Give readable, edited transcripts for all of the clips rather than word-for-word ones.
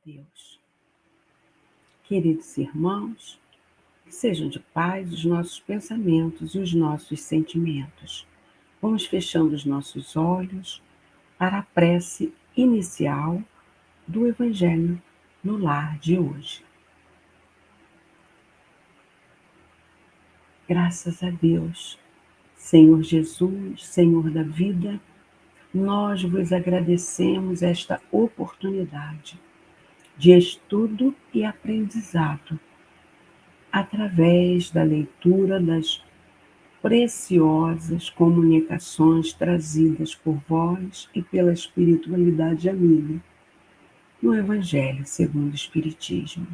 Deus. Queridos irmãos, que sejam de paz os nossos pensamentos e os nossos sentimentos. Vamos fechando os nossos olhos para a prece inicial do Evangelho no Lar de hoje. Graças a Deus, Senhor Jesus, Senhor da vida, nós vos agradecemos esta oportunidade de estudo e aprendizado através da leitura das preciosas comunicações trazidas por vós e pela espiritualidade amiga no Evangelho segundo o Espiritismo.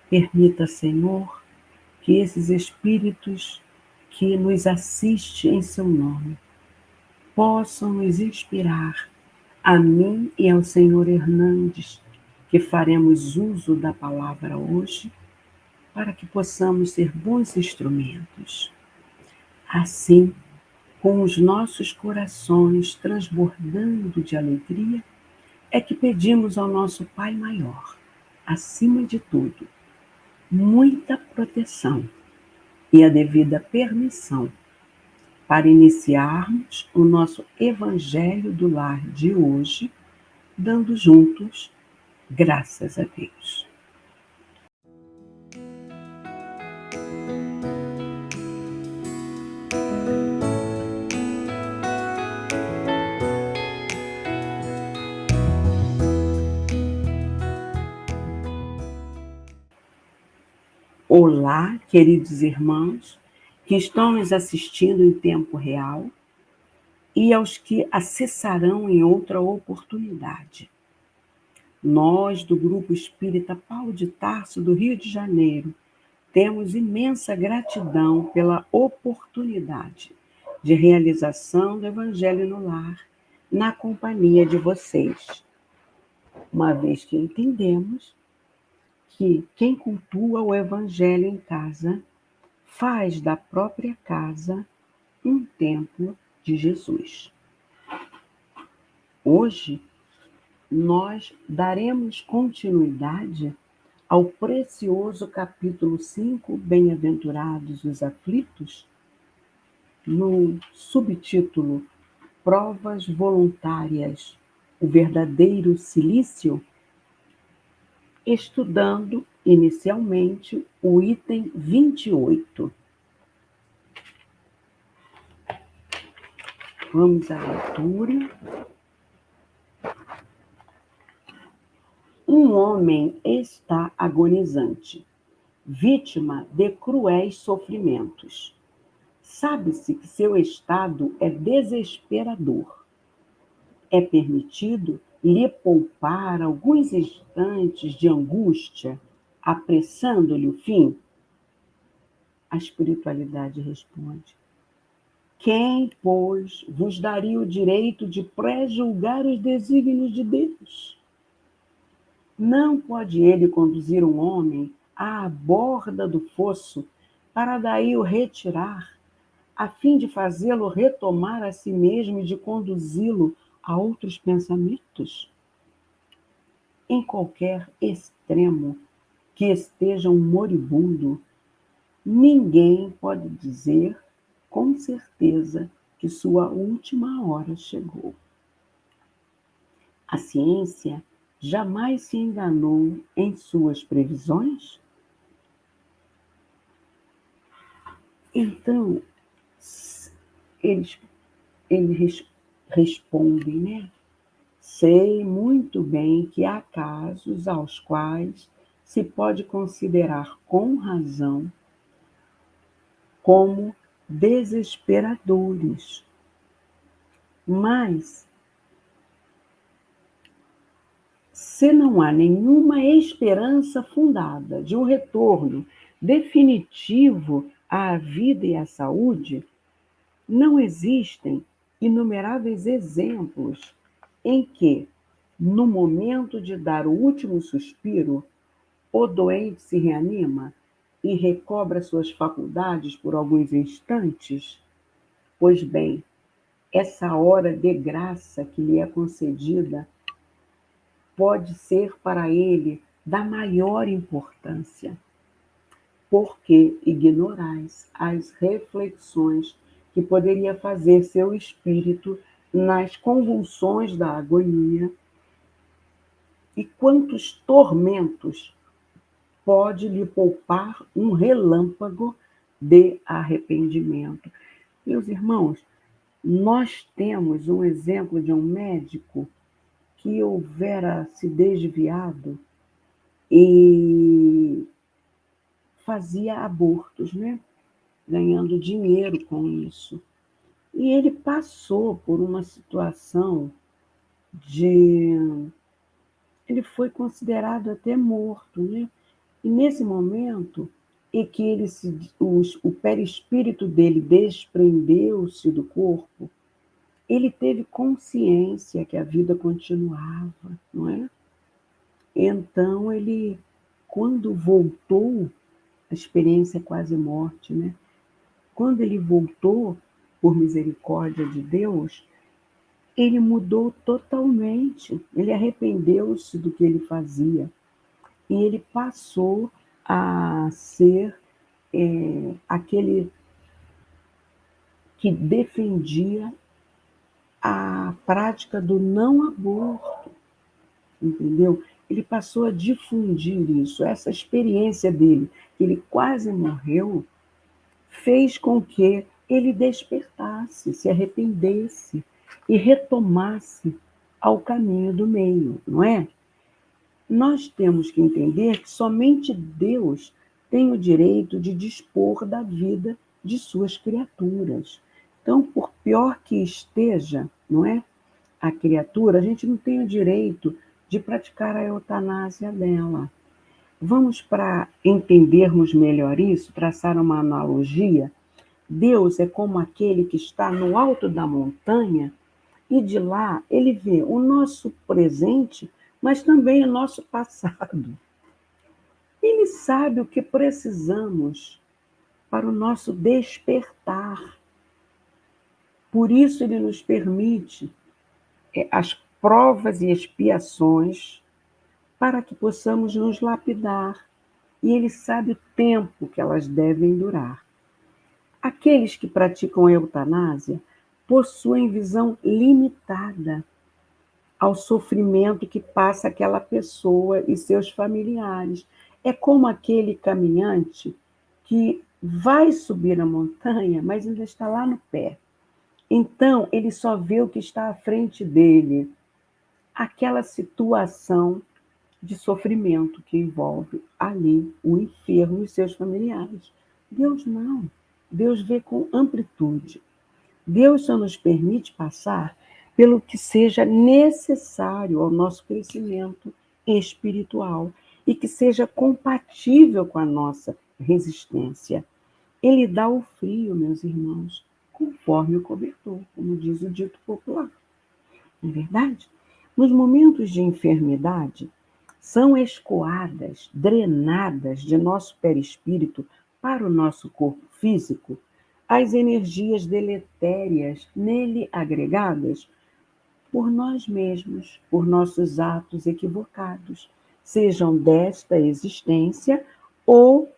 Permita, Senhor, que esses espíritos que nos assistem em seu nome possam nos inspirar, a mim e ao Senhor Hernandes, que faremos uso da palavra hoje, para que possamos ser bons instrumentos. Assim, com os nossos corações transbordando de alegria, é que pedimos ao nosso Pai Maior, acima de tudo, muita proteção e a devida permissão para iniciarmos o nosso Evangelho do Lar de hoje, dando juntos graças a Deus. Olá, queridos irmãos que estão nos assistindo em tempo real e aos que acessarão em outra oportunidade. Nós, do Grupo Espírita Paulo de Tarso, do Rio de Janeiro, temos imensa gratidão pela oportunidade de realização do Evangelho no Lar, na companhia de vocês, uma vez que entendemos que quem cultua o Evangelho em casa faz da própria casa um templo de Jesus. Hoje, nós daremos continuidade ao precioso capítulo 5, Bem-aventurados os aflitos, no subtítulo Provas voluntárias, o verdadeiro cilício, estudando inicialmente o item 28. Vamos à leitura. Um homem está agonizante, vítima de cruéis sofrimentos. Sabe-se que seu estado é desesperador. É permitido lhe poupar alguns instantes de angústia, apressando-lhe o fim? A espiritualidade responde: quem, pois, vos daria o direito de pré-julgar os desígnios de Deus? Não pode ele conduzir um homem à borda do fosso para daí o retirar, a fim de fazê-lo retomar a si mesmo e de conduzi-lo a outros pensamentos? Em qualquer extremo que esteja um moribundo, ninguém pode dizer com certeza que sua última hora chegou. A ciência jamais se enganou em suas previsões? Então, eles respondem, né? Sei muito bem que há casos aos quais se pode considerar com razão como desesperadores, mas se não há nenhuma esperança fundada de um retorno definitivo à vida e à saúde, não existem inumeráveis exemplos em que, no momento de dar o último suspiro, o doente se reanima e recobra suas faculdades por alguns instantes? Pois bem, essa hora de graça que lhe é concedida pode ser para ele da maior importância, porque ignorais as reflexões que poderia fazer seu espírito nas convulsões da agonia e quantos tormentos pode lhe poupar um relâmpago de arrependimento. Meus irmãos, nós temos um exemplo de um médico que houvera se desviado e fazia abortos, né? Ganhando dinheiro com isso. E ele passou por uma situação de. Ele foi considerado até morto, né? E nesse momento em que o perispírito dele desprendeu-se do corpo, ele teve consciência que a vida continuava, não é? Então ele, quando voltou, a experiência é quase morte, né? Quando ele voltou, por misericórdia de Deus, ele mudou totalmente. Ele arrependeu-se do que ele fazia. E ele passou a ser aquele que defendia a prática do não aborto, entendeu? Ele passou a difundir isso. Essa experiência dele, que ele quase morreu, fez com que ele despertasse, se arrependesse e retomasse ao caminho do meio, não é? Nós temos que entender que somente Deus tem o direito de dispor da vida de suas criaturas. Então, por pior que esteja, não é, a criatura, a gente não tem o direito de praticar a eutanásia dela. Vamos, para entendermos melhor isso, traçar uma analogia. Deus é como aquele que está no alto da montanha e de lá ele vê o nosso presente, mas também o nosso passado. Ele sabe o que precisamos para o nosso despertar. Por isso ele nos permite as provas e expiações para que possamos nos lapidar. E ele sabe o tempo que elas devem durar. Aqueles que praticam a eutanásia possuem visão limitada ao sofrimento que passa aquela pessoa e seus familiares. É como aquele caminhante que vai subir a montanha, mas ainda está lá no pé. Então, ele só vê o que está à frente dele, aquela situação de sofrimento que envolve ali o enfermo e seus familiares. Deus não. Deus vê com amplitude. Deus só nos permite passar pelo que seja necessário ao nosso crescimento espiritual e que seja compatível com a nossa resistência. Ele dá o frio, meus irmãos, conforme o cobertor, como diz o dito popular. Não é verdade? Nos momentos de enfermidade, são escoadas, drenadas de nosso perispírito para o nosso corpo físico as energias deletérias nele agregadas por nós mesmos, por nossos atos equivocados, sejam desta existência ou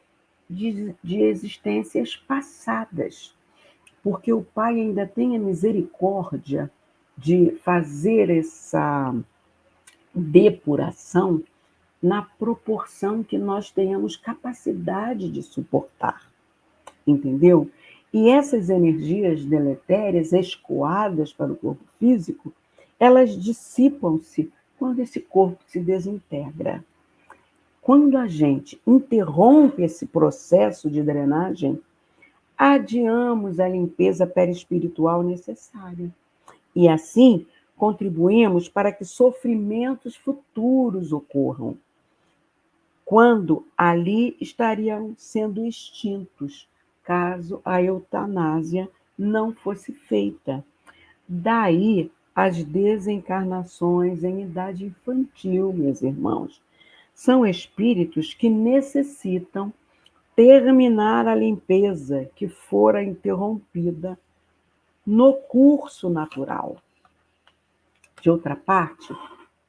de existências passadas, porque o Pai ainda tem a misericórdia de fazer essa depuração na proporção que nós tenhamos capacidade de suportar, entendeu? E essas energias deletérias escoadas para o corpo físico, elas dissipam-se quando esse corpo se desintegra. Quando a gente interrompe esse processo de drenagem, adiamos a limpeza perispiritual necessária. E assim, contribuímos para que sofrimentos futuros ocorram, quando ali estariam sendo extintos, caso a eutanásia não fosse feita. Daí as desencarnações em idade infantil, meus irmãos. São espíritos que necessitam terminar a limpeza que fora interrompida no curso natural. De outra parte,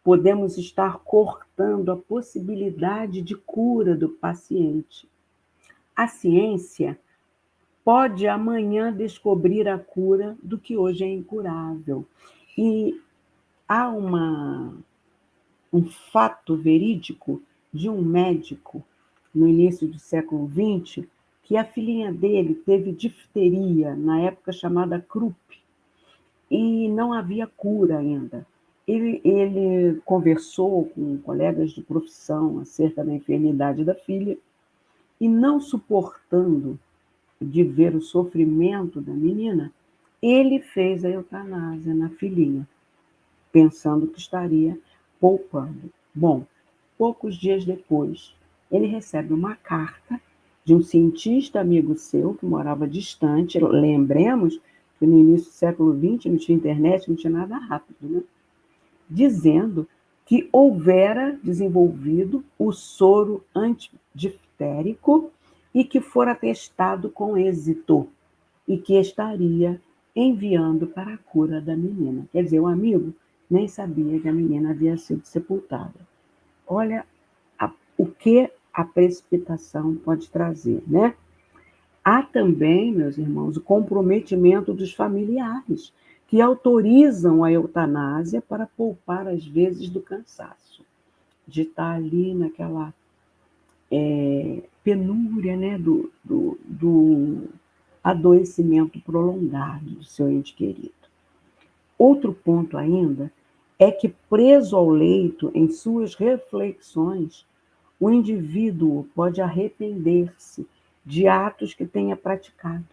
podemos estar cortando a possibilidade de cura do paciente. A ciência pode amanhã descobrir a cura do que hoje é incurável. E há um fato verídico de um médico no início do século XX, que a filhinha dele teve difteria, na época chamada croup, e não havia cura ainda. Ele conversou com colegas de profissão acerca da enfermidade da filha e, não suportando de ver o sofrimento da menina, ele fez a eutanásia na filhinha, pensando que estaria poupando. Bom, poucos dias depois, ele recebe uma carta de um cientista amigo seu que morava distante. Lembremos que no início do século XX não tinha internet, não tinha nada rápido, né? Dizendo que houvera desenvolvido o soro antidiftérico e que fora testado com êxito e que estaria enviando para a cura da menina. Quer dizer, o amigo nem sabia que a menina havia sido sepultada. Olha o que a precipitação pode trazer, né? Há também, meus irmãos, o comprometimento dos familiares, que autorizam a eutanásia para poupar, às vezes, do cansaço, de estar ali naquela penúria, né, do adoecimento prolongado do seu ente querido. Outro ponto ainda é que, preso ao leito, em suas reflexões, o indivíduo pode arrepender-se de atos que tenha praticado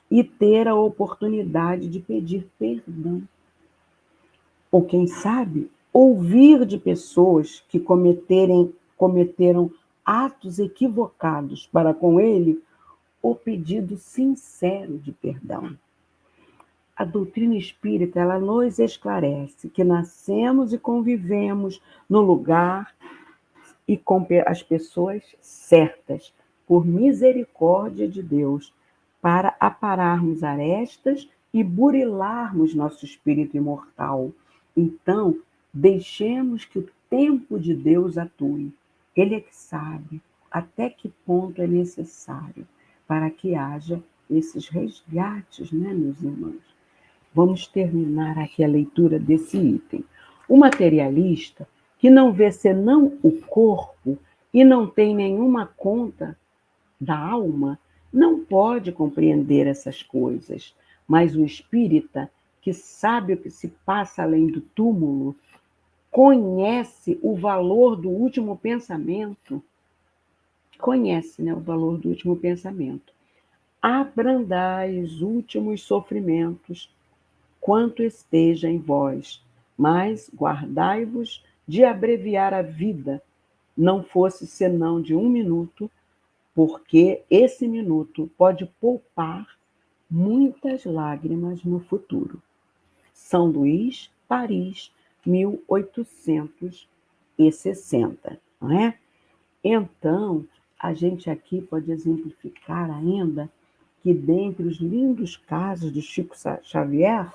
e ter a oportunidade de pedir perdão. Ou, quem sabe, ouvir de pessoas que cometeram atos equivocados para com ele o pedido sincero de perdão. A doutrina espírita, ela nos esclarece que nascemos e convivemos no lugar e com as pessoas certas, por misericórdia de Deus, para apararmos arestas e burilarmos nosso espírito imortal. Então, deixemos que o tempo de Deus atue. Ele é que sabe até que ponto é necessário para que haja esses resgates, né, meus irmãos? Vamos terminar aqui a leitura desse item. O materialista, que não vê senão o corpo e não tem nenhuma conta da alma, não pode compreender essas coisas. Mas o espírita, que sabe o que se passa além do túmulo, conhece o valor do último pensamento. Conhece, né, o valor do último pensamento. Abrandai os últimos sofrimentos, quanto esteja em vós, mas guardai-vos de abreviar a vida, não fosse senão de 1 minuto, porque esse minuto pode poupar muitas lágrimas no futuro. São Luís, Paris, 1860, não é? Então, a gente aqui pode exemplificar ainda que, dentre os lindos casos do Chico Xavier,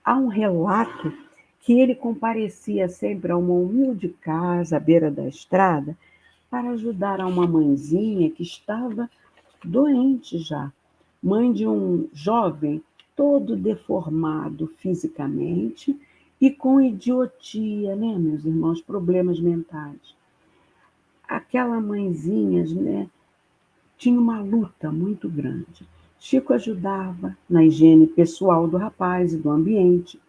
há um relato que ele comparecia sempre a uma humilde casa à beira da estrada para ajudar a uma mãezinha que estava doente já, mãe de um jovem todo deformado fisicamente e com idiotia, né, meus irmãos, problemas mentais. Aquela mãezinha, né, tinha uma luta muito grande. Chico ajudava na higiene pessoal do rapaz e do ambiente,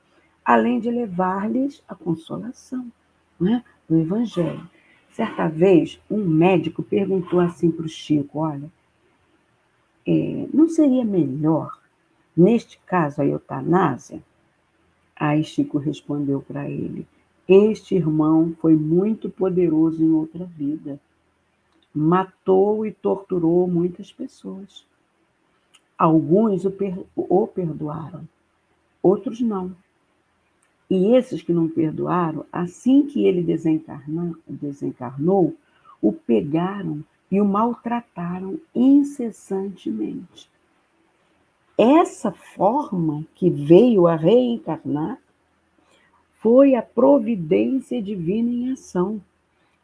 além de levar-lhes a consolação, né, do Evangelho. Certa vez, um médico perguntou assim para o Chico: olha, não seria melhor, neste caso, a eutanásia? Aí Chico respondeu para ele: este irmão foi muito poderoso em outra vida. Matou e torturou muitas pessoas. Alguns o perdoaram, outros não. E esses que não perdoaram, assim que ele desencarnou, o pegaram e o maltrataram incessantemente. Essa forma que veio a reencarnar foi a providência divina em ação,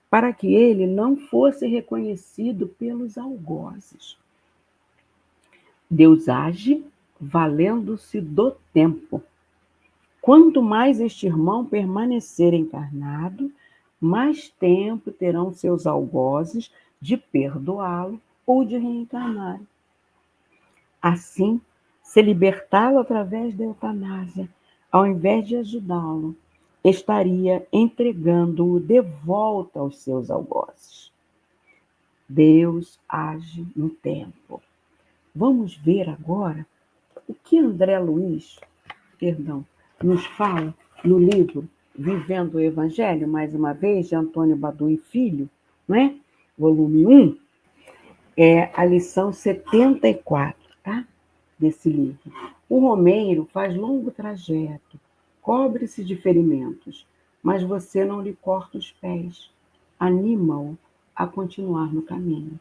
para que ele não fosse reconhecido pelos algozes. Deus age valendo-se do tempo. Quanto mais este irmão permanecer encarnado, mais tempo terão seus algozes de perdoá-lo ou de reencarnar. Assim, se libertá-lo através da eutanásia, ao invés de ajudá-lo, estaria entregando-o de volta aos seus algozes. Deus age no tempo. Vamos ver agora o que André Luiz, nos fala no livro Vivendo o Evangelho, mais uma vez, de Antônio Badu e Filho, não é? Volume 1, é a lição 74, tá? Desse livro. O romeiro faz longo trajeto, cobre-se de ferimentos, mas você não lhe corta os pés, anima-o a continuar no caminho.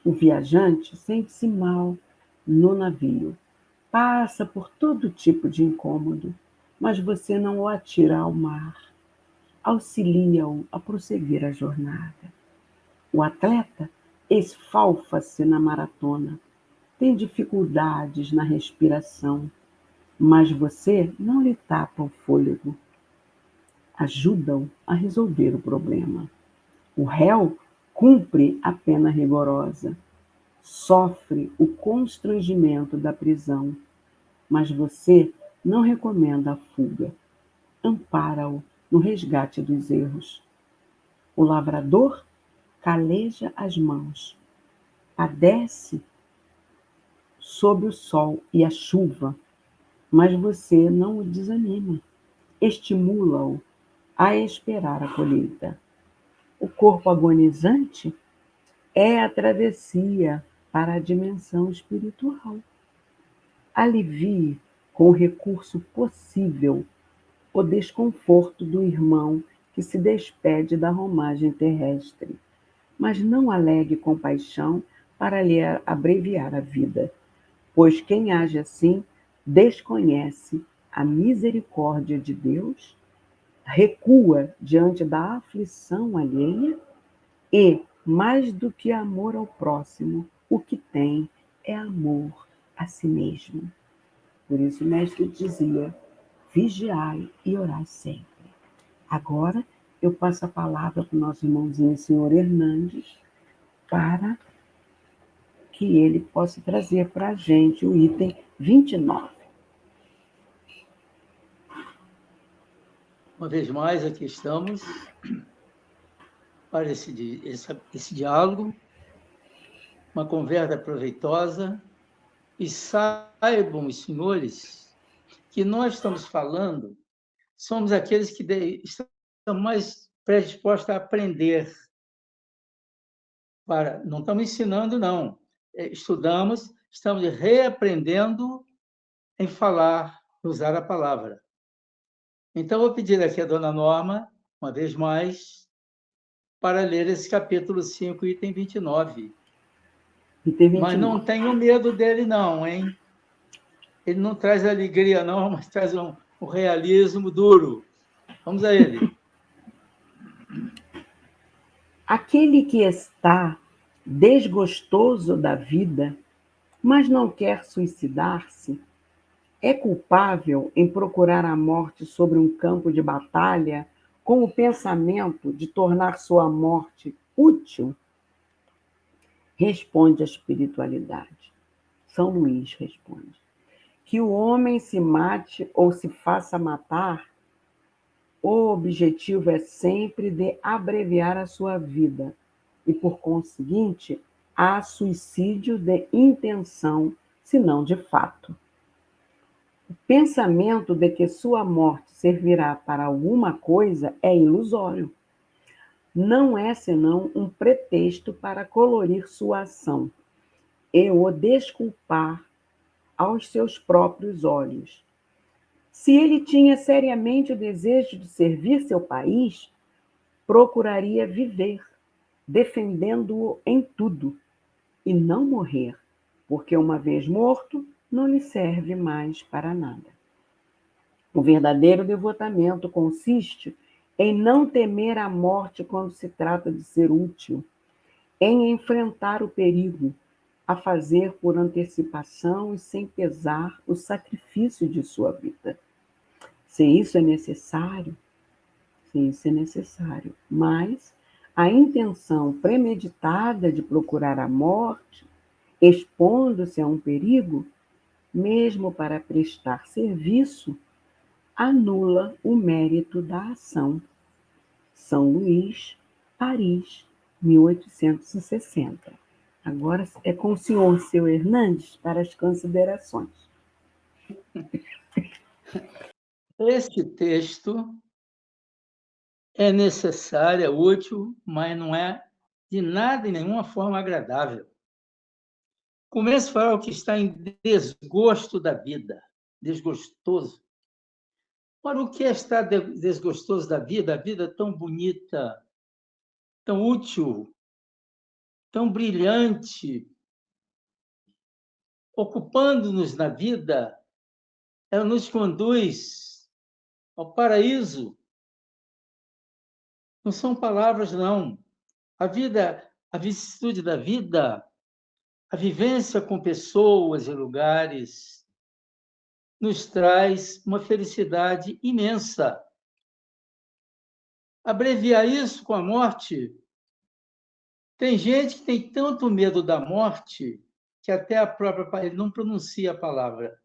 O viajante sente-se mal no navio, passa por todo tipo de incômodo, mas você não o atira ao mar, auxilia-o a prosseguir a jornada. O atleta esfalfa-se na maratona, tem dificuldades na respiração, mas você não lhe tapa o fôlego. Ajuda-o a resolver o problema. O réu cumpre a pena rigorosa, sofre o constrangimento da prisão, mas você não recomenda a fuga. Ampara-o no resgate dos erros. O lavrador caleja as mãos, padece sob o sol e a chuva, mas você não o desanima. Estimula-o a esperar a colheita. O corpo agonizante é a travessia para a dimensão espiritual. Alivie com o recurso possível o desconforto do irmão que se despede da romagem terrestre, mas não alegue compaixão para lhe abreviar a vida, pois quem age assim desconhece a misericórdia de Deus, recua diante da aflição alheia e, mais do que amor ao próximo, o que tem é amor a si mesmo. Por isso o mestre dizia: vigiai e orai sempre. Agora eu passo a palavra para o nosso irmãozinho, senhor Hernandes, para que ele possa trazer para a gente o item 29. Uma vez mais, aqui estamos para esse diálogo, uma conversa proveitosa, e saibam os senhores que nós estamos falando, somos aqueles que estão mais predispostos a aprender. Não estamos ensinando, não. Estudamos, estamos reaprendendo em falar, usar a palavra. Então, vou pedir aqui a dona Norma, uma vez mais, para ler esse capítulo 5, item 29. Item 29. Mas não tenho medo dele, não, hein? Ele não traz alegria, não, mas traz um realismo duro. Vamos a ele. Aquele que está desgostoso da vida, mas não quer suicidar-se, é culpável em procurar a morte sobre um campo de batalha com o pensamento de tornar sua morte útil? Responde a espiritualidade. São Luís responde: que o homem se mate ou se faça matar, o objetivo é sempre de abreviar a sua vida e, por conseguinte, há suicídio de intenção, se não de fato. O pensamento de que sua morte servirá para alguma coisa é ilusório. Não é senão um pretexto para colorir sua ação e o desculpar aos seus próprios olhos. Se ele tinha seriamente o desejo de servir seu país, procuraria viver, defendendo-o em tudo, e não morrer, porque uma vez morto, não lhe serve mais para nada. O verdadeiro devotamento consiste em não temer a morte quando se trata de ser útil, em enfrentar o perigo, a fazer por antecipação e sem pesar o sacrifício de sua vida. Se isso é necessário, se isso é necessário, mas a intenção premeditada de procurar a morte, expondo-se a um perigo, mesmo para prestar serviço, anula o mérito da ação. São Luís, Paris, 1860. Agora é com o senhor, seu Hernandes, para as considerações. Este texto é necessário, é útil, mas não é de nada, em nenhuma forma agradável. Começa a falar o que está em desgosto da vida, desgostoso. Ora, o que é estar desgostoso da vida? A vida tão bonita, tão útil, tão brilhante, ocupando-nos na vida, ela nos conduz ao paraíso. Não são palavras, não. A vida, a vicissitude da vida, a vivência com pessoas e lugares, nos traz uma felicidade imensa. Abreviar isso com a morte, tem gente que tem tanto medo da morte que até a própria ele não pronuncia a palavra.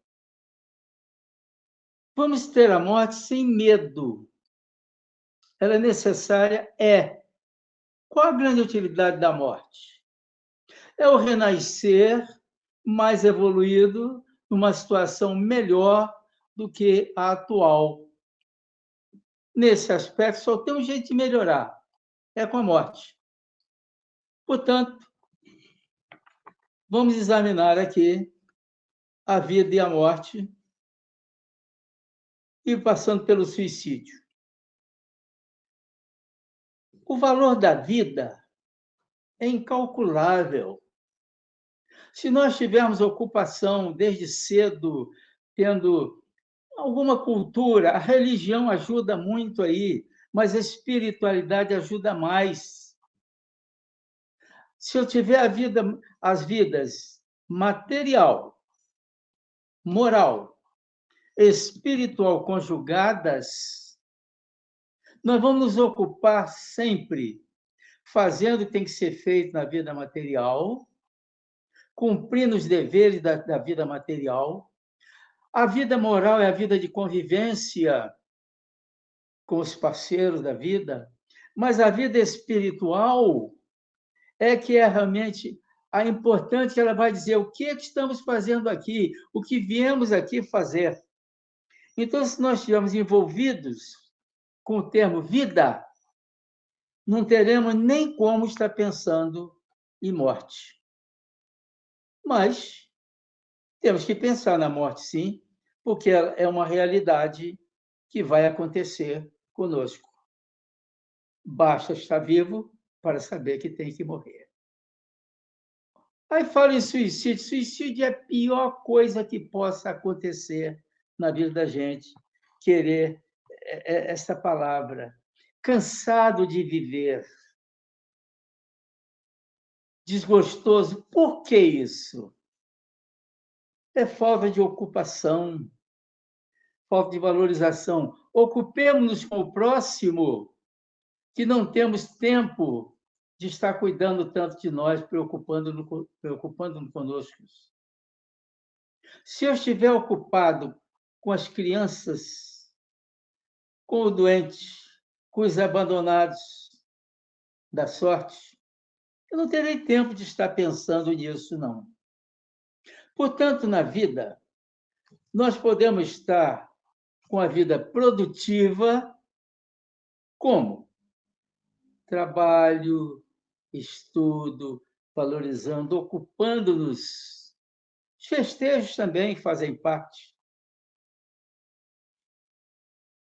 Vamos ter a morte sem medo. Ela é necessária? É. Qual a grande utilidade da morte? É o renascer mais evoluído, numa situação melhor do que a atual. Nesse aspecto, só tem um jeito de melhorar, é com a morte. Portanto, vamos examinar aqui a vida e a morte, e passando pelo suicídio. O valor da vida é incalculável. Se nós tivermos ocupação desde cedo, tendo alguma cultura, a religião ajuda muito aí, mas a espiritualidade ajuda mais. Se eu tiver as vidas material, moral, espiritual conjugadas, nós vamos nos ocupar sempre fazendo o que tem que ser feito na vida material, cumprindo os deveres da vida material. A vida moral é a vida de convivência com os parceiros da vida, mas a vida espiritual é que é realmente a importante, que ela vai dizer o que estamos fazendo aqui, o que viemos aqui fazer. Então, se nós estivermos envolvidos com o termo vida, não teremos nem como estar pensando em morte. Mas temos que pensar na morte, sim, porque ela é uma realidade que vai acontecer conosco. Basta estar vivo para saber que tem que morrer. Aí fala em suicídio. Suicídio é a pior coisa que possa acontecer na vida da gente. Querer essa palavra. Cansado de viver. Desgostoso. Por que isso? É falta de ocupação, falta de valorização. Ocupemos-nos com o próximo, que não temos tempo de estar cuidando tanto de nós, preocupando-nos conosco. Se eu estiver ocupado com as crianças, com o doente, com os abandonados da sorte, eu não terei tempo de estar pensando nisso, não. Portanto, na vida, nós podemos estar com a vida produtiva, como? Trabalho, estudo, valorizando, ocupando-nos. Os festejos também fazem parte.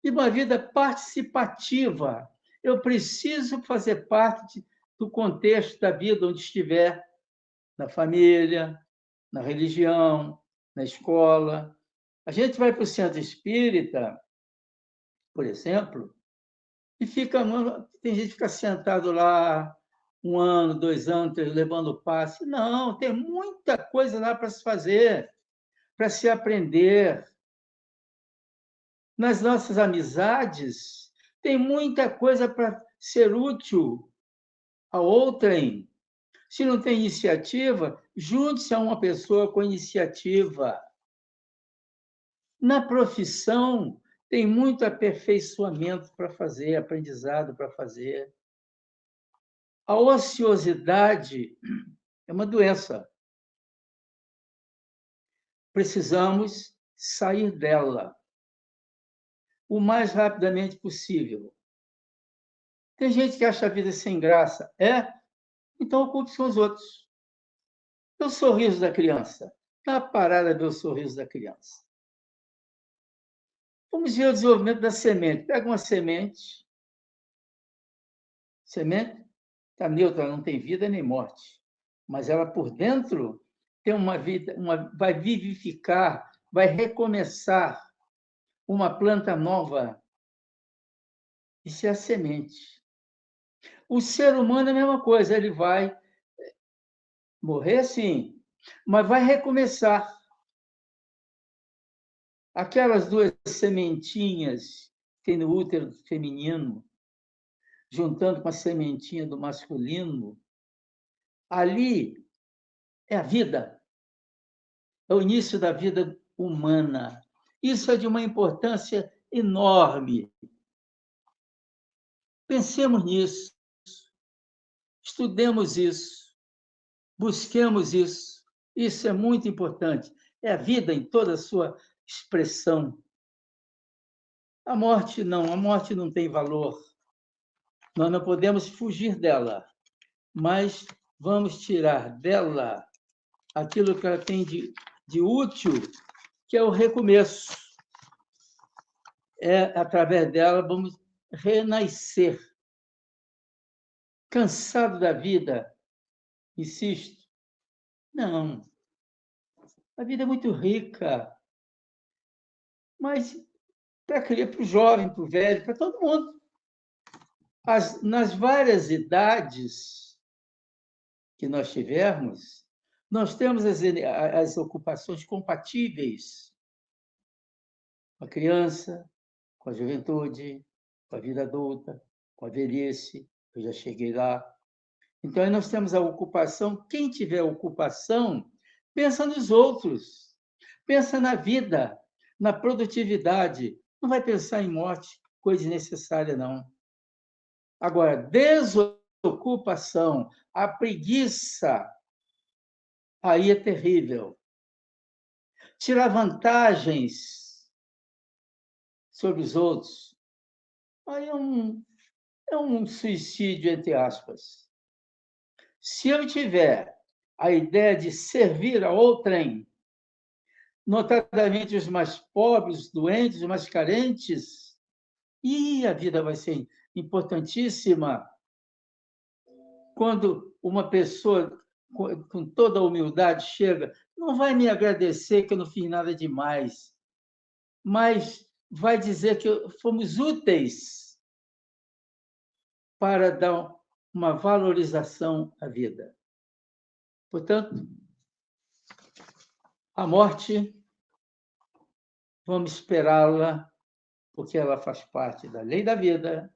E uma vida participativa. Eu preciso fazer parte do contexto da vida onde estiver, na família, na religião, na escola. A gente vai para o centro espírita, por exemplo, e tem gente que fica sentado lá 1 ano, 2 anos, levando passe. Não, tem muita coisa lá para se fazer, para se aprender. Nas nossas amizades, tem muita coisa para ser útil a outrem. Se não tem iniciativa, junte-se a uma pessoa com iniciativa. Na profissão, tem muito aperfeiçoamento para fazer, aprendizado para fazer. A ociosidade é uma doença. Precisamos sair dela o mais rapidamente possível. Tem gente que acha a vida sem graça. Então ocupe-se com os outros. É o sorriso da criança. Dá uma parada ver o sorriso da criança. Vamos ver o desenvolvimento da semente. Pega uma semente está neutra, não tem vida nem morte. Mas ela por dentro tem uma vida, vai vivificar, vai recomeçar uma planta nova. Isso é a semente. O ser humano é a mesma coisa, ele vai morrer, sim, mas vai recomeçar. Aquelas 2 sementinhas que tem no útero feminino, juntando com a sementinha do masculino, ali é a vida, é o início da vida humana. Isso é de uma importância enorme. Pensemos nisso, estudemos isso, busquemos isso. Isso é muito importante. É a vida em toda a sua expressão. A morte não tem valor. Nós não podemos fugir dela, mas vamos tirar dela aquilo que ela tem de útil, que é o recomeço. Através dela, vamos renascer. Cansado da vida? Insisto. Não. A vida é muito rica. Mas para o jovem, para o velho, para todo mundo. Nas várias idades que nós tivermos, nós temos as ocupações compatíveis com a criança, com a juventude, com a vida adulta, com a velhice. Eu já cheguei lá. Então, aí nós temos a ocupação. Quem tiver ocupação, pensa nos outros, pensa na vida, na produtividade. Não vai pensar em morte, coisa desnecessária, não. Agora, desocupação, a preguiça, aí é terrível. Tirar vantagens sobre os outros, aí é um suicídio, entre aspas. Se eu tiver a ideia de servir a outrem, notadamente os mais pobres, os doentes, os mais carentes, e a vida vai ser importantíssima. Quando uma pessoa com toda a humildade chega, não vai me agradecer que eu não fiz nada demais, mas vai dizer que fomos úteis para dar uma valorização à vida. Portanto, a morte, vamos esperá-la, porque ela faz parte da lei da vida,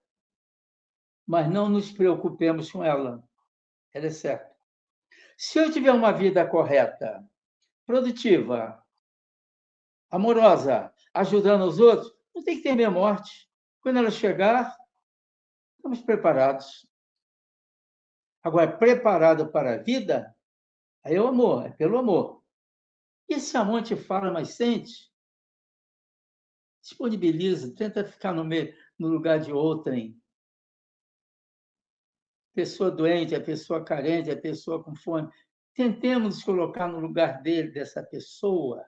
mas não nos preocupemos com ela. Ela é certa. Se eu tiver uma vida correta, produtiva, amorosa, ajudando os outros, não tem que ter minha morte. Quando ela chegar, estamos preparados. Agora, preparado para a vida, aí é o amor, é pelo amor. E se amor te fala, mas sente, disponibiliza, tenta ficar no lugar de outrem. Pessoa doente, a pessoa carente, a pessoa com fome. Tentemos nos colocar no lugar dessa pessoa.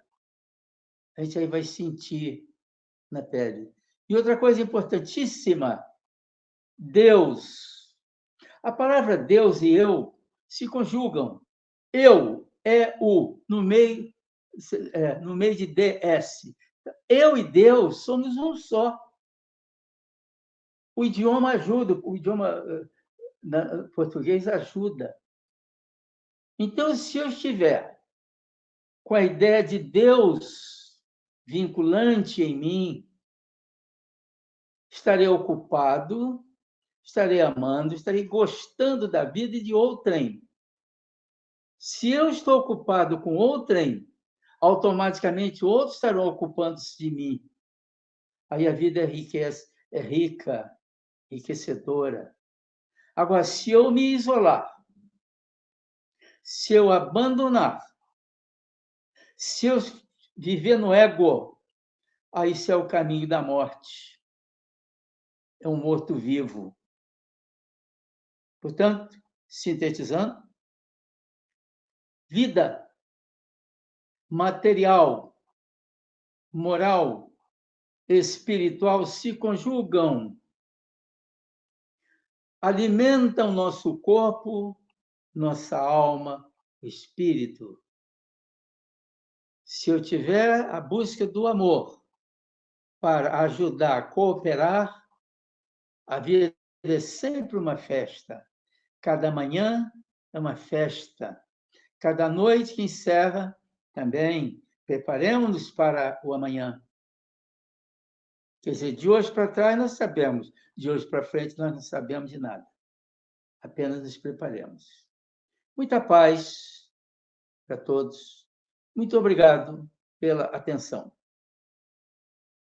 A gente aí vai sentir na pele. E outra coisa importantíssima, Deus. A palavra Deus e eu se conjugam. Eu é o, no meio de DS. Eu e Deus somos um só. O idioma ajuda, o idioma português ajuda. Então, se eu estiver com a ideia de Deus vinculante em mim, estarei ocupado, estarei amando, estarei gostando da vida e de outrem. Se eu estou ocupado com outrem, automaticamente outros estarão ocupando-se de mim. Aí a vida é rica, enriquecedora. Agora, se eu me isolar, se eu abandonar, se eu viver no ego, aí isso é o caminho da morte. É um morto-vivo. Portanto, sintetizando, vida, material, moral, espiritual se conjugam, alimentam nosso corpo, nossa alma, espírito. Se eu tiver a busca do amor para ajudar, cooperar, a vida é sempre uma festa. Cada manhã é uma festa. Cada noite que encerra, também preparemos-nos para o amanhã. Quer dizer, de hoje para trás nós sabemos, de hoje para frente nós não sabemos de nada. Apenas nos preparemos. Muita paz para todos. Muito obrigado pela atenção.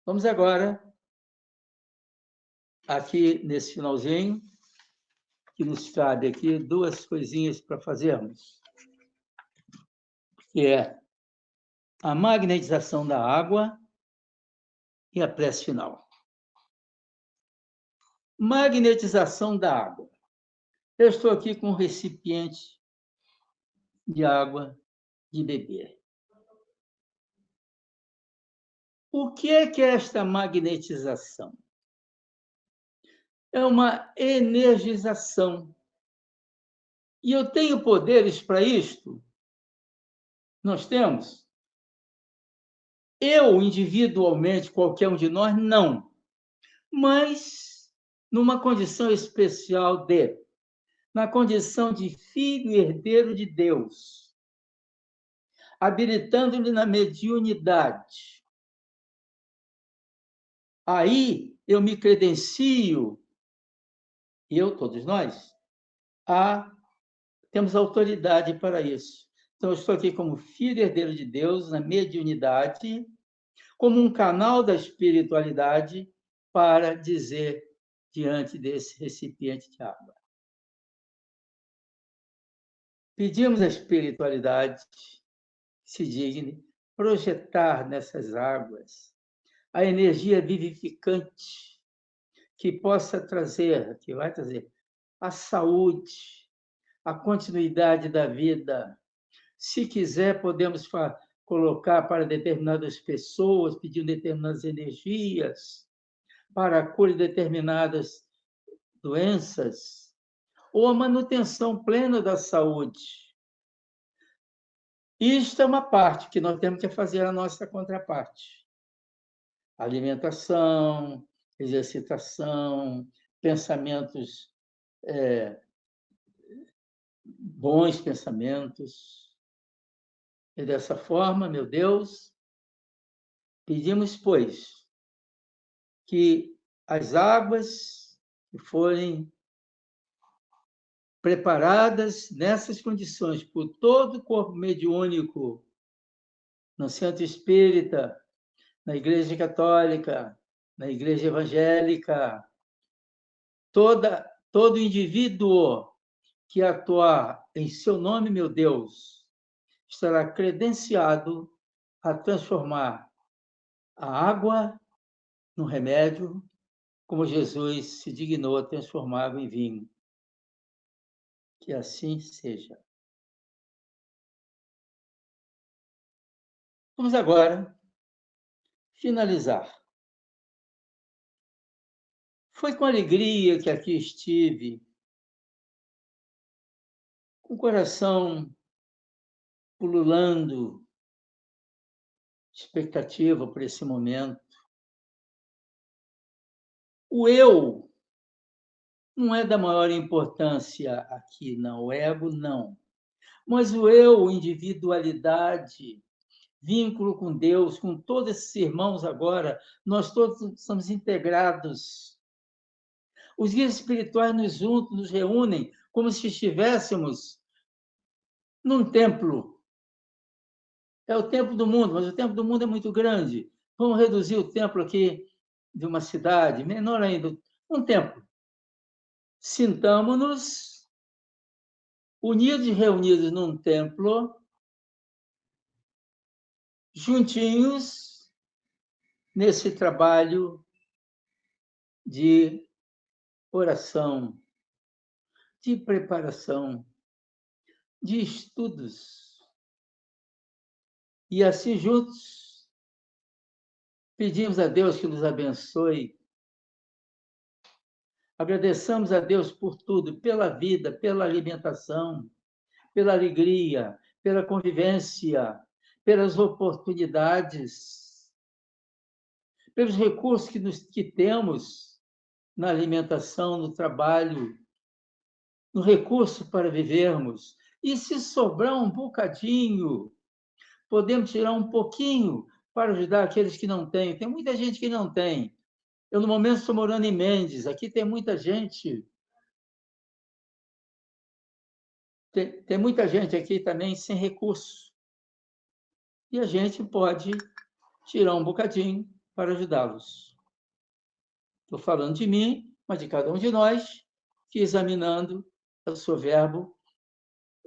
Vamos agora, aqui nesse finalzinho, que nos cabe aqui duas coisinhas para fazermos, que é a magnetização da água e a prece final. Magnetização da água. Eu estou aqui com um recipiente de água de beber. O que é esta magnetização? É uma energização. E eu tenho poderes para isto? Nós temos? Eu, individualmente, qualquer um de nós, não. Mas numa condição especial na condição de filho e herdeiro de Deus, habilitando-lhe na mediunidade. Aí eu me credencio, todos nós, temos autoridade para isso. Então, eu estou aqui como filho e herdeiro de Deus, na mediunidade, como um canal da espiritualidade para dizer diante desse recipiente de água. Pedimos à espiritualidade que se digne projetar nessas águas a energia vivificante que possa trazer, que vai trazer a saúde, a continuidade da vida. Se quiser, podemos colocar para determinadas pessoas, pedindo determinadas energias, para a cura de determinadas doenças, ou a manutenção plena da saúde. Isto é uma parte que nós temos que fazer a nossa contraparte. Alimentação, exercitação, pensamentos, bons pensamentos. E dessa forma, meu Deus, pedimos, pois, que as águas que forem preparadas nessas condições por todo o corpo mediúnico, no centro espírita, na Igreja Católica, na Igreja Evangélica, todo indivíduo que atuar em seu nome, meu Deus, estará credenciado a transformar a água no remédio, como Jesus se dignou a transformar água em vinho. Que assim seja. Vamos agora finalizar. Foi com alegria que aqui estive, com o coração pululando, expectativa por esse momento. O eu não é da maior importância aqui, não. O ego, não. Mas o eu, individualidade, vínculo com Deus, com todos esses irmãos agora, nós todos estamos integrados. Os guias espirituais nos juntam, nos reúnem, como se estivéssemos num templo. É o templo do mundo, mas o templo do mundo é muito grande. Vamos reduzir o templo aqui de uma cidade, menor ainda, um templo. Sintamo-nos unidos e reunidos num templo, juntinhos nesse trabalho de oração, de preparação, de estudos. E assim juntos pedimos a Deus que nos abençoe. Agradeçamos a Deus por tudo, pela vida, pela alimentação, pela alegria, pela convivência, pelas oportunidades, pelos recursos que temos na alimentação, no trabalho, no recurso para vivermos. E se sobrar um bocadinho, podemos tirar um pouquinho para ajudar aqueles que não têm. Tem muita gente que não tem. Eu, no momento, estou morando em Mendes. Aqui tem muita gente. Tem muita gente aqui também sem recurso. E a gente pode tirar um bocadinho para ajudá-los. Estou falando de mim, mas de cada um de nós, que examinando o seu verbo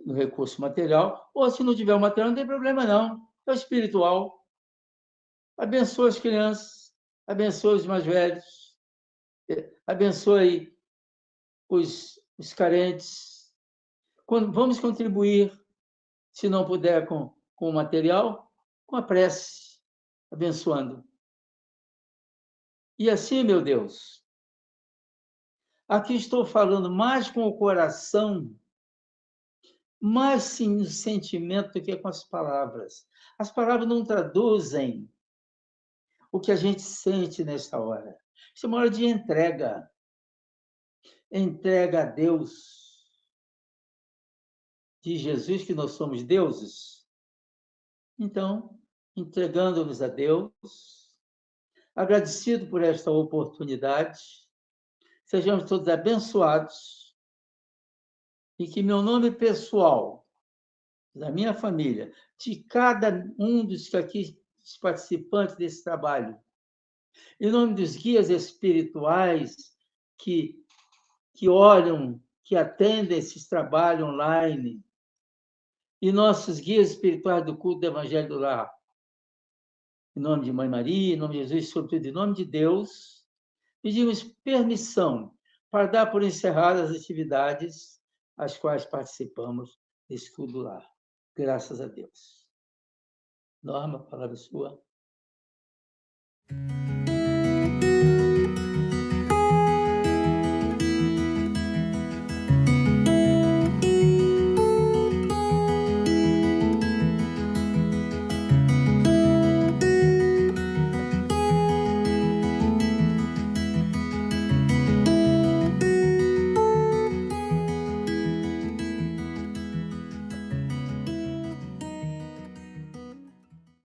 no recurso material, ou se não tiver o material, não tem problema não. É o espiritual. Abençoa as crianças, abençoa os mais velhos, abençoe os carentes. Vamos contribuir, se não puder com o material, com a prece, abençoando. E assim, meu Deus, aqui estou falando mais com o coração, mais sim no sentimento do que com as palavras. As palavras não traduzem o que a gente sente nesta hora. Isso é uma hora de entrega. Entrega a Deus. De Jesus que nós somos deuses. Então, entregando-nos a Deus, agradecido por esta oportunidade, sejamos todos abençoados e que meu nome pessoal, da minha família, de cada um dos aqui participantes desse trabalho, em nome dos guias espirituais que olham, que atendem esses trabalhos online, e nossos guias espirituais do culto do Evangelho do Lar, em nome de Mãe Maria, em nome de Jesus, sobretudo em nome de Deus, pedimos permissão para dar por encerradas as atividades às quais participamos desse culto do lar. Graças a Deus. Norma, palavra sua.